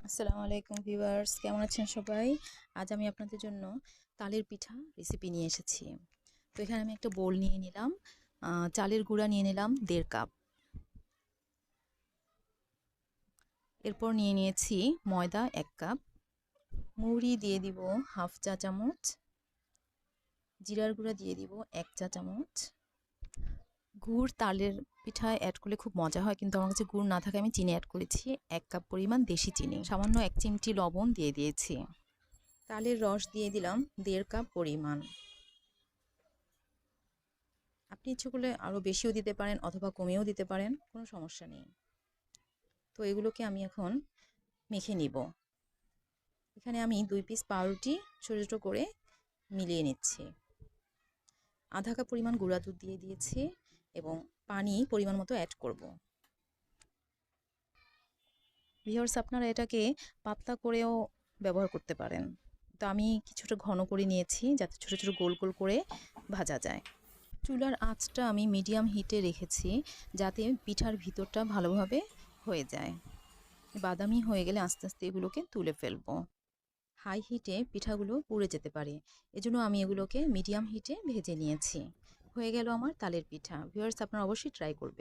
আসসালামু আলাইকুম ভিউয়ার্স, কেমন আছেন সবাই? আজ আমি আপনাদের জন্য তালের পিঠা রেসিপি নিয়ে এসেছি। তো এখানে আমি একটা বোল নিয়ে নিলাম, চালের গুঁড়া নিয়ে নিলাম 1.5 কাপ। এরপর নিয়ে নিয়েছি ময়দা 1 কাপ, মৌরি দিয়ে দিব হাফ চা চামচ, জিরার গুঁড়া দিয়ে দিব 1 চা চামচ। গুড় তালের পিঠায় অ্যাড করলে খুব মজা হয়, কিন্তু আমার কাছে গুড় না থাকে আমি চিনি অ্যাড করেছি 1 কাপ পরিমাণ দেশি চিনি, সামান্য 1 চিমটি লবণ দিয়ে দিয়েছি। তালের রস দিয়ে দিলাম 1.5 কাপ পরিমাণ। আপনি ইচ্ছে করলে আরও বেশিও দিতে পারেন অথবা কমিয়েও দিতে পারেন, কোনো সমস্যা নেই। তো এগুলোকে আমি এখন মেখে নিব। এখানে আমি 2 পিস পাউরুটি ছোটো ছোটো করে মিলিয়ে নিচ্ছি। আধা কাপ পরিমাণ গুঁড়া দুধ দিয়ে দিয়েছি এবং পানি পরিমাণ মতো অ্যাড করব। ভিউয়ার্স, আপনারা এটাকে পাতলা করেও ব্যবহার করতে পারেন। তো আমি কিছুটা ঘন করে নিয়েছি যাতে ছোটো ছোটো গোল গোল করে ভাজা যায়। চুলার আঁচটা আমি মিডিয়াম হিটে রেখেছি যাতে পিঠার ভিতরটা ভালোভাবে হয়ে যায়। বাদামি হয়ে গেলে আস্তে আস্তে এগুলোকে তুলে ফেলবো। হাই হিটে পিঠাগুলো পুড়ে যেতে পারে, এজন্য আমি এগুলোকে মিডিয়াম হিটে ভেজে নিয়েছি। হয়ে গেল আমার তালের পিঠা। ভিউয়ার্স, আপনারা অবশ্যই ট্রাই করবেন।